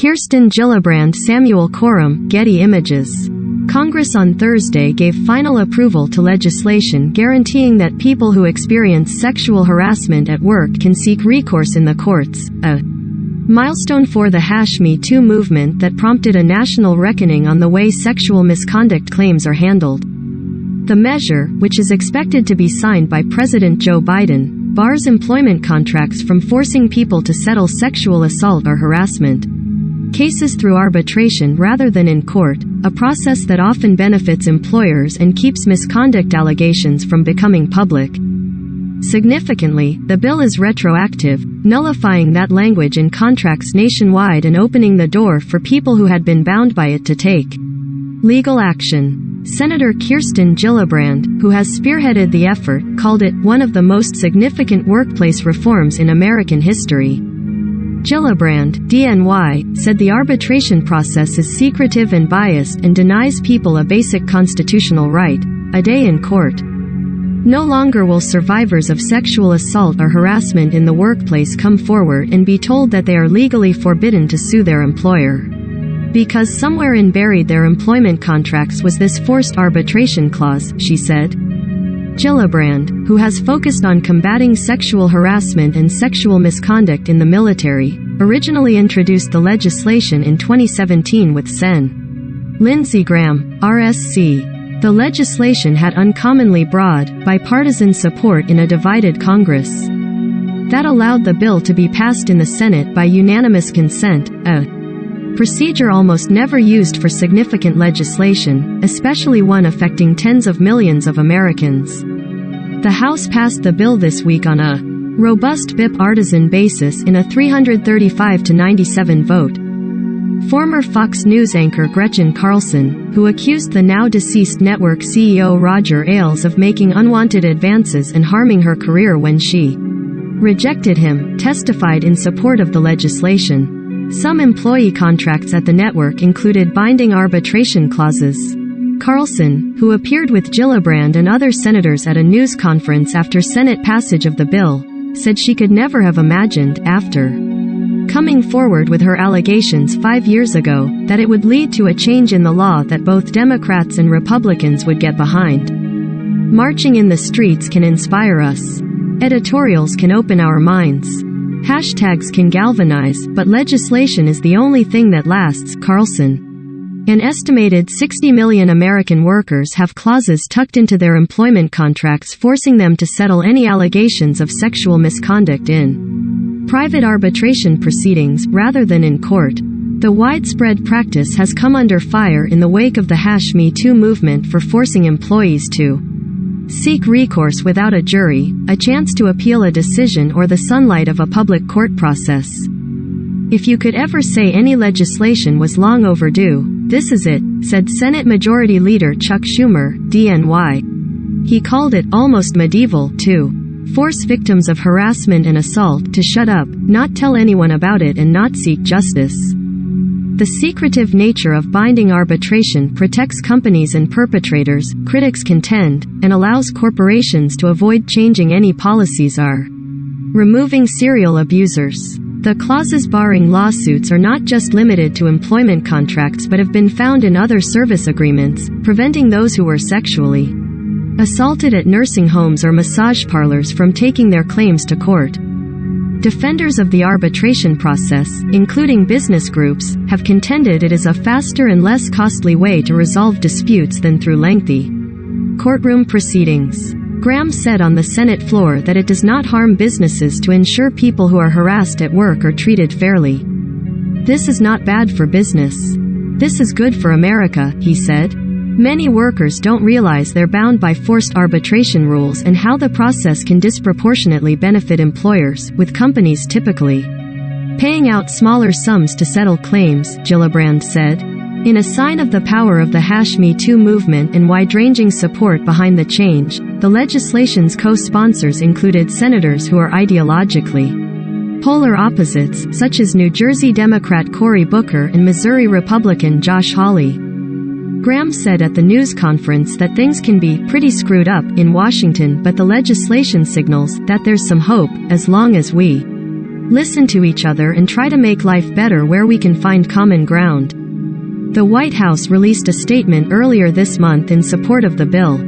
Kirsten Gillibrand, Samuel Coram, Getty Images. Congress on Thursday gave final approval to legislation guaranteeing that people who experience sexual harassment at work can seek recourse in the courts, a milestone for the #MeToo movement that prompted a national reckoning on the way sexual misconduct claims are handled. The measure, which is expected to be signed by President Joe Biden, bars employment contracts from forcing people to settle sexual assault or harassment cases through arbitration rather than in court, a process that often benefits employers and keeps misconduct allegations from becoming public. Significantly, the bill is retroactive, nullifying that language in contracts nationwide and opening the door for people who had been bound by it to take legal action. Senator Kirsten Gillibrand, who has spearheaded the effort, called it one of the most significant workplace reforms in American history. Gillibrand, DNY, said the arbitration process is secretive and biased and denies people a basic constitutional right, a day in court. No longer will survivors of sexual assault or harassment in the workplace come forward and be told that they are legally forbidden to sue their employer. Because somewhere in buried their employment contracts was this forced arbitration clause, she said. Gillibrand, who has focused on combating sexual harassment and sexual misconduct in the military, originally introduced the legislation in 2017 with Sen. Lindsey Graham, RSC. The legislation had uncommonly broad, bipartisan support in a divided Congress. That allowed the bill to be passed in the Senate by unanimous consent, a procedure almost never used for significant legislation, especially one affecting tens of millions of Americans. The House passed the bill this week on a robust bipartisan basis in a 335-97 vote. Former Fox News anchor Gretchen Carlson, who accused the now-deceased network CEO Roger Ailes of making unwanted advances and harming her career when she rejected him, testified in support of the legislation. Some employee contracts at the network included binding arbitration clauses. Carlson, who appeared with Gillibrand and other senators at a news conference after Senate passage of the bill, said she could never have imagined, after coming forward with her allegations 5 years ago, that it would lead to a change in the law that both Democrats and Republicans would get behind. Marching in the streets can inspire us. Editorials can open our minds. Hashtags can galvanize, but legislation is the only thing that lasts, Carlson. An estimated 60 million American workers have clauses tucked into their employment contracts forcing them to settle any allegations of sexual misconduct in private arbitration proceedings rather than in court. The widespread practice has come under fire in the wake of the #MeToo movement for forcing employees to seek recourse without a jury, a chance to appeal a decision or the sunlight of a public court process. If you could ever say any legislation was long overdue, this is it, said Senate Majority Leader Chuck Schumer, DNY. He called it almost medieval, to force victims of harassment and assault to shut up, not tell anyone about it and not seek justice. The secretive nature of binding arbitration protects companies and perpetrators, critics contend, and allows corporations to avoid changing any policies or removing serial abusers. The clauses barring lawsuits are not just limited to employment contracts but have been found in other service agreements, preventing those who were sexually assaulted at nursing homes or massage parlors from taking their claims to court. Defenders of the arbitration process, including business groups, have contended it is a faster and less costly way to resolve disputes than through lengthy courtroom proceedings. Graham said on the Senate floor that it does not harm businesses to ensure people who are harassed at work are treated fairly. This is not bad for business. This is good for America, he said. Many workers don't realize they're bound by forced arbitration rules and how the process can disproportionately benefit employers, with companies typically paying out smaller sums to settle claims, Gillibrand said. In a sign of the power of the #MeToo movement and wide-ranging support behind the change, the legislation's co-sponsors included senators who are ideologically polar opposites, such as New Jersey Democrat Cory Booker and Missouri Republican Josh Hawley. Graham said at the news conference that things can be pretty screwed up in Washington, but the legislation signals that there's some hope, as long as we listen to each other and try to make life better where we can find common ground. The White House released a statement earlier this month in support of the bill.